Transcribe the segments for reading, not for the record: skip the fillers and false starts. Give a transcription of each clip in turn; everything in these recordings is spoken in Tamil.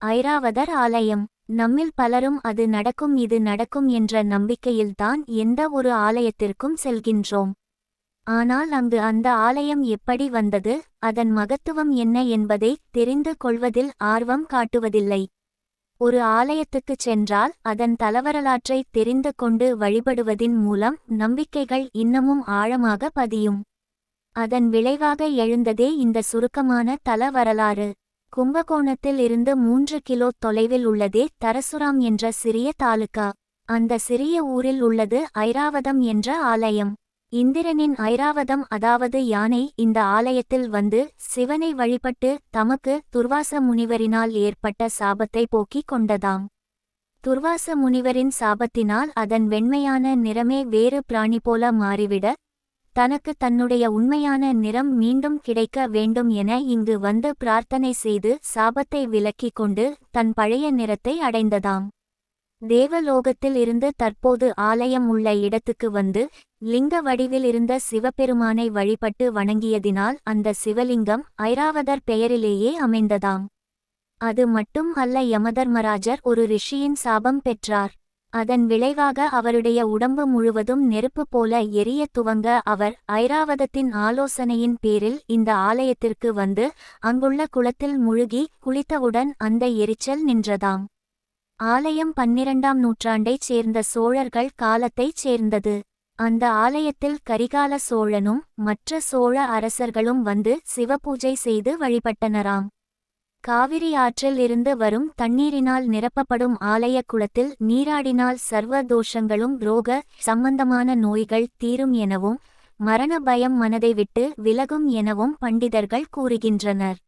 ஐராவதர் ஆலயம். நம்மில் பலரும் அது நடக்கும் இது நடக்கும் என்ற நம்பிக்கையில்தான் எந்த ஒரு ஆலயத்திற்கும் செல்கின்றோம். ஆனால் அங்கு அந்த ஆலயம் எப்படி வந்தது, அதன் மகத்துவம் என்ன என்பதை தெரிந்து கொள்வதில் ஆர்வம் காட்டுவதில்லை. ஒரு ஆலயத்துக்குச் சென்றால் அதன் தலவரலாற்றை தெரிந்து கொண்டு வழிபடுவதின் மூலம் நம்பிக்கைகள் இன்னமும் ஆழமாக பதியும். அதன் விளைவாக எழுந்ததே இந்த சுருக்கமான தல வரலாறு. கும்பகோணத்தில் இருந்து 3 கிலோ தொலைவில் உள்ளதே தரசுராம் என்ற சிறிய தாலுகா. அந்த சிறிய ஊரில் உள்ளது ஐராவதம் என்ற ஆலயம். இந்திரனின் ஐராவதம் அதாவது யானை இந்த ஆலயத்தில் வந்து சிவனை வழிபட்டு தமக்கு துர்வாச முனிவரினால் ஏற்பட்ட சாபத்தை போக்கிக் கொண்டதாம். துர்வாச முனிவரின் சாபத்தினால் அதன் வெண்மையான நிறமே வேறு பிராணி போல மாறிவிட தனக்கு தன்னுடைய உண்மையான நிறம் மீண்டும் கிடைக்க வேண்டும் என இங்கு வந்து பிரார்த்தனை செய்து சாபத்தை விலக்கிக் கொண்டு தன் பழைய நிறத்தை அடைந்ததாம். தேவலோகத்தில் இருந்து தற்போது ஆலயம் உள்ள இடத்துக்கு வந்து லிங்க வடிவில் இருந்த சிவபெருமானை வழிபட்டு வணங்கியதினால் அந்த சிவலிங்கம் ஐராவதர் பெயரிலேயே அமைந்ததாம். அது மட்டும் அல்ல, யமதர்மராஜர் ஒரு ரிஷியின் சாபம் பெற்றார். அதன் விளைவாக அவருடைய உடம்பு முழுவதும் நெருப்பு போல எரிய துவங்க அவர் ஐராவதத்தின் ஆலோசனையின் பேரில் இந்த ஆலயத்திற்கு வந்து அங்குள்ள குளத்தில் முழுகி குளித்தவுடன் அந்த எரிச்சல் நின்றதாம். ஆலயம் 12ஆம் நூற்றாண்டைச் சேர்ந்த சோழர்கள் காலத்தைச் சேர்ந்தது. அந்த ஆலயத்தில் கரிகால சோழனும் மற்ற சோழ அரசர்களும் வந்து சிவபூஜை செய்து வழிபட்டனராம். காவிரி ஆற்றில் இருந்து வரும் தண்ணீரினால் நிரப்பப்படும் ஆலய குளத்தில் நீராடினால் சர்வ தோஷங்களும் ரோக சம்பந்தமான நோய்கள் தீரும் எனவும் மரண பயம் மனதை விட்டு விலகும் எனவும் பண்டிதர்கள் கூறுகின்றனர்.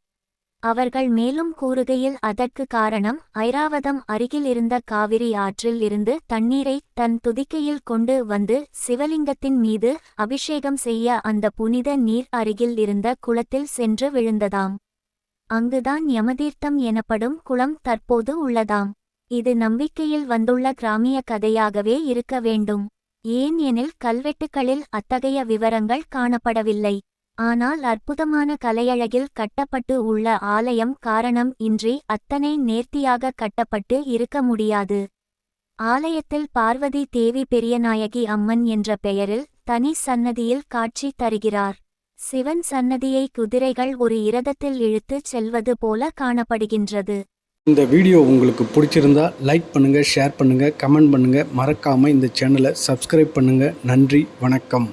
அவர்கள் மேலும் கூறுகையில் அதற்கு காரணம் ஐராவதம் அருகில் இருந்த காவிரி ஆற்றில் இருந்து தண்ணீரை தன் துதிக்கையில் கொண்டு வந்து சிவலிங்கத்தின் மீது அபிஷேகம் செய்ய அந்த புனித நீர் அருகில் இருந்த குளத்தில் சென்று விழுந்ததாம். அங்குதான் யமதீர்த்தம் எனப்படும் குளம் தற்போது உள்ளதாம். இது நம்பிக்கையில் வந்துள்ள கிராமிய கதையாகவே இருக்க வேண்டும். ஏன் எனில் கல்வெட்டுகளில் அத்தகைய விவரங்கள் காணப்படவில்லை. ஆனால் அற்புதமான கலையழகில் கட்டப்பட்டு உள்ள ஆலயம் காரணம் இன்றி அத்தனை நேர்த்தியாக கட்டப்பட்டு இருக்க முடியாது. ஆலயத்தில் பார்வதி தேவி பெரியநாயகி அம்மன் என்ற பெயரில் தனி சன்னதியில் காட்சி தருகிறார். சிவன் சன்னதியை குதிரைகள் ஒரு இரதத்தில் இழுத்துச் செல்வது போல காணப்படுகின்றது. இந்த வீடியோ உங்களுக்கு பிடிச்சிருந்தா லைக் பண்ணுங்க, ஷேர் பண்ணுங்க, கமெண்ட் பண்ணுங்க. மறக்காம இந்த சேனலை சப்ஸ்கிரைப் பண்ணுங்க. நன்றி, வணக்கம்.